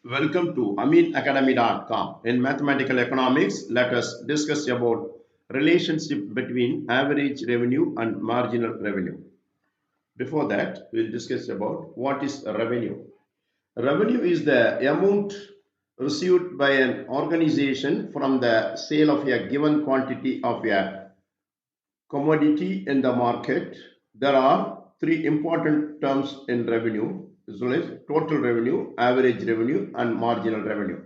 Welcome to aminacademy.com. In mathematical economics, let us discuss about relationship between average revenue and marginal revenue. Before that, we'll discuss about what is revenue. Revenue is the amount received by an organization from the sale of a given quantity of a commodity in the market. There are three important terms in revenue, as well as total revenue, average revenue, and marginal revenue.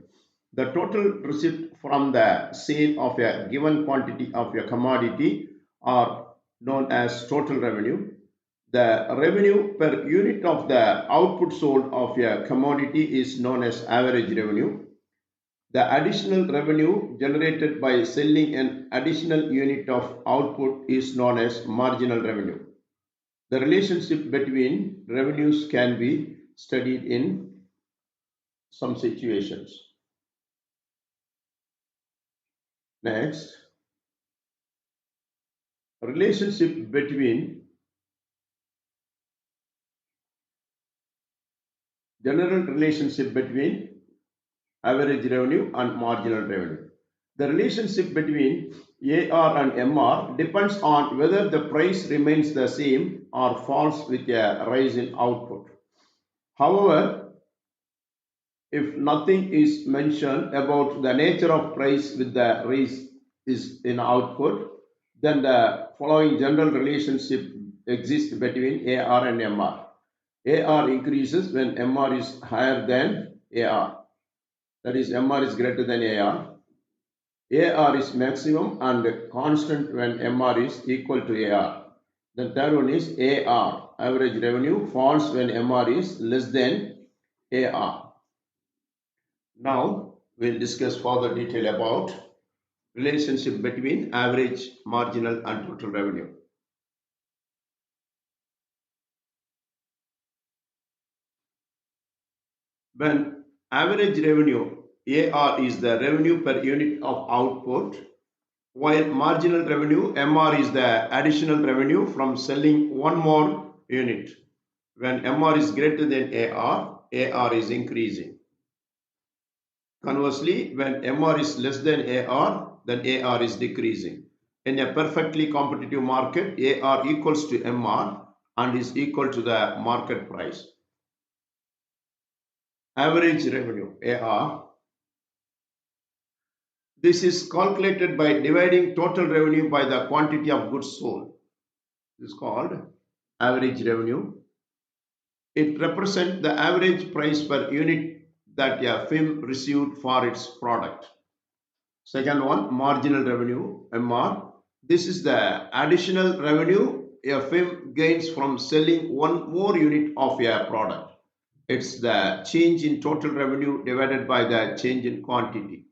The total receipt from the sale of a given quantity of a commodity are known as total revenue. The revenue per unit of the output sold of a commodity is known as average revenue. The additional revenue generated by selling an additional unit of output is known as marginal revenue. The relationship between revenues can be studied in some situations. Next, relationship between general relationship between average revenue and marginal revenue. The relationship between AR and MR depends on whether the price remains the same or falls with a rise in output. However, if nothing is mentioned about the nature of price with the rise is in output, then the following general relationship exists between AR and MR. AR increases when MR is higher than AR. That is, MR is greater than AR. AR is maximum and constant when MR is equal to AR. The third one is AR, average revenue, falls when MR is less than AR. Now we'll discuss further detail about relationship between average, marginal, and total revenue. When average revenue AR is the revenue per unit of output, while marginal revenue MR is the additional revenue from selling one more unit. When MR is greater than AR is increasing. Conversely, when MR is less than AR, then AR is decreasing. In a perfectly competitive market, AR equals to MR and is equal to the market price. Average revenue, AR. This is calculated by dividing total revenue by the quantity of goods sold. This is called average revenue. It represents the average price per unit that a firm received for its product. Second one, marginal revenue, MR. This is the additional revenue a firm gains from selling one more unit of a product. It's the change in total revenue divided by the change in quantity.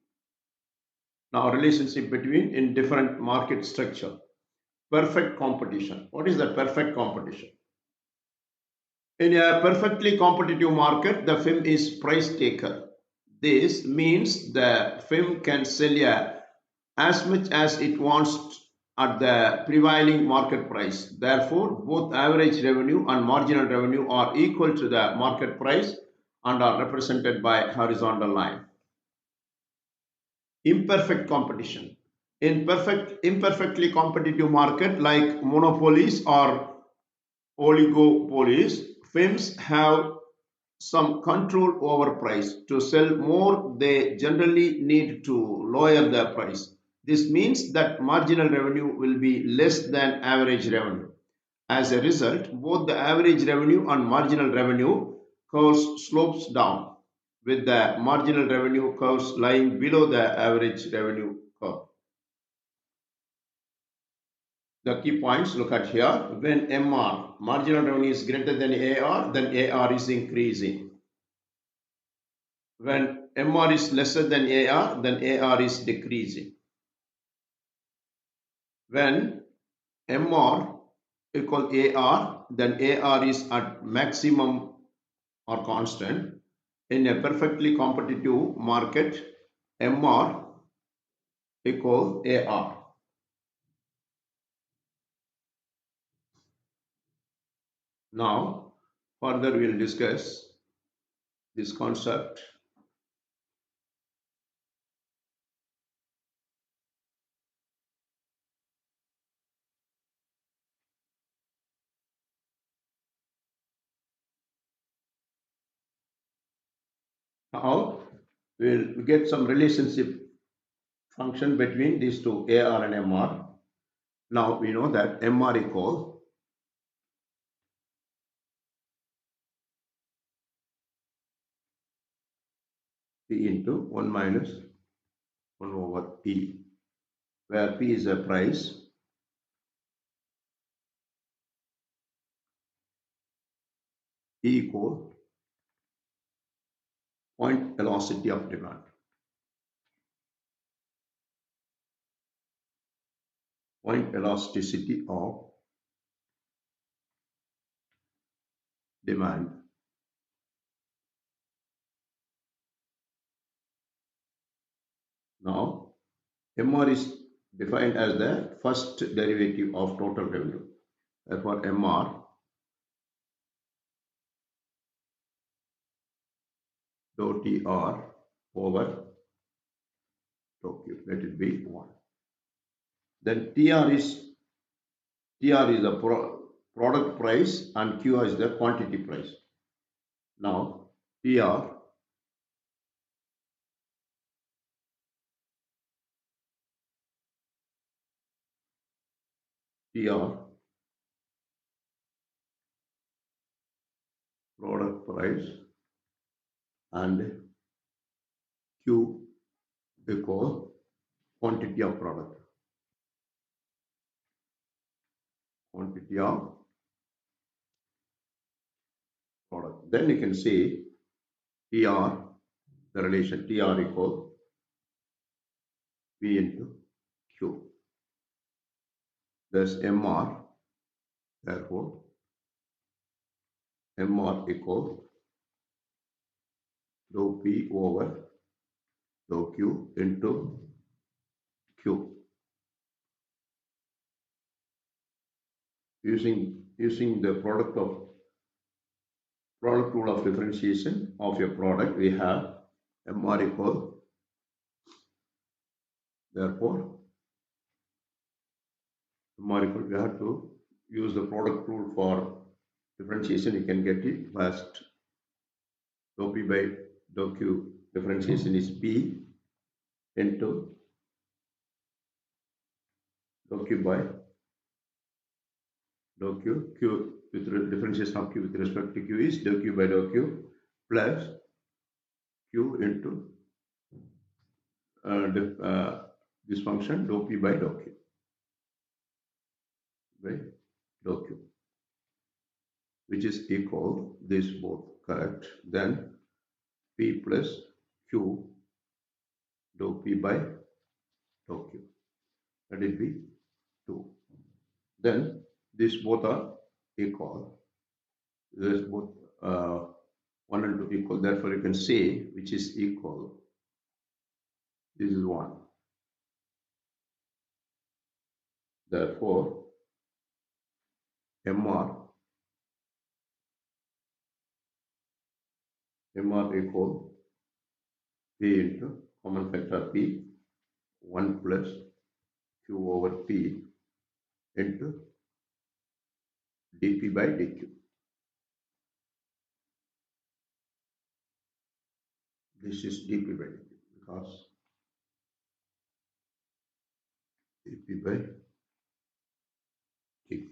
Now, relationship between in different market structure. Perfect competition. What is the perfect competition? In a perfectly competitive market, the firm is price taker. This means the firm can sell as much as it wants at the prevailing market price. Therefore, both average revenue and marginal revenue are equal to the market price and are represented by horizontal line. Imperfect competition. In imperfectly competitive market like monopolies or oligopolies, firms have some control over price. To sell more, they generally need to lower the price. This means that marginal revenue will be less than average revenue. As a result, both the average revenue and marginal revenue curves slopes down, with the marginal revenue curves lying below the average revenue curve. The key points look at here. When MR, marginal revenue, is greater than AR, then AR is increasing. When MR is lesser than AR, then AR is decreasing. When MR equal AR, then AR is at maximum or constant. In a perfectly competitive market, MR equal AR. Now, further we will discuss this concept. Now we'll get some relationship function between these two, AR and MR. Now we know that MR equal P into 1 minus 1 over P, where P is a price, E equal point velocity of demand. Point elasticity of demand. Now MR is defined as the first derivative of total revenue. Therefore MR dou TR over dou Q, let it be 1. Then TR is the product price and Q is the quantity price. Now TR product price and Q equal quantity of product. Quantity of product. Then you can say TR, the relation TR equal P into Q. There's MR, therefore MR equal dou P over dou Q into Q. Using the product rule of differentiation of your product, we have MR equal, therefore MR equal, we have to use the product rule for differentiation. You can get it first. Dou P by dou Q differentiation is P into dou Q by dou Q. Q with differentiation of Q with respect to Q is dou Q by dou Q plus Q into this function dou P by dou Q by dou Q, which is equal, this both correct. Then P plus Q dou P by dou Q, let it be 2. Then these both are equal. This both 1 and 2 equal. Therefore, you can say which is equal. This is 1. Therefore, MR equal P into common factor P 1 plus Q over P into dP by dQ. This is dP by dQ because dP by dQ.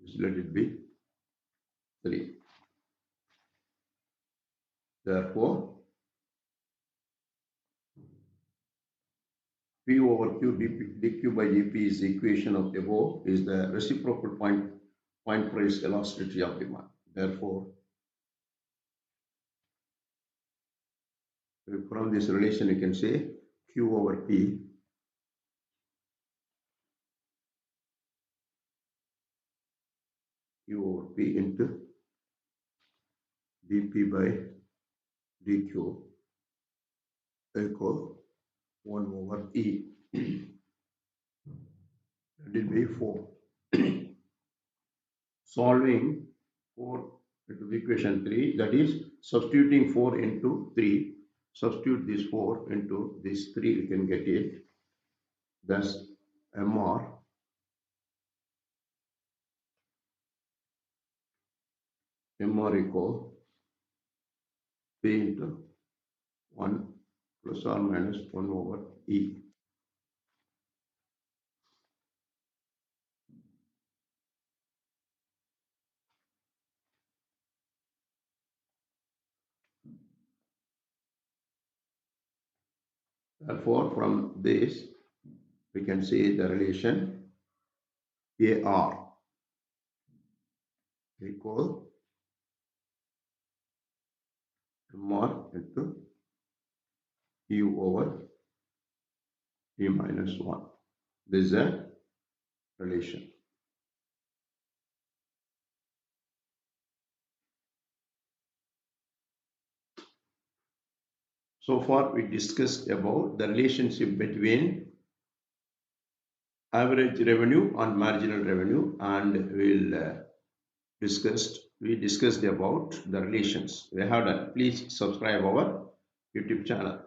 Just let it be 3. Therefore, P over Q dQ by dP is the equation of above is the reciprocal point price elasticity of demand. Therefore, from this relation you can say Q over P into dP by dQ equal 1 over E. Let it be 4. Solving 4 into the equation 3, that is substituting 4 into 3. Substitute this 4 into this 3, we can get it. Thus MR equal P into 1 plus or minus 1 over E. Therefore, from this, we can see the relation AR equal MR into U over E minus 1. This is a relation. So far, we discussed about the relationship between average revenue and marginal revenue, and we discussed about the relations. We have done. Please subscribe our YouTube channel.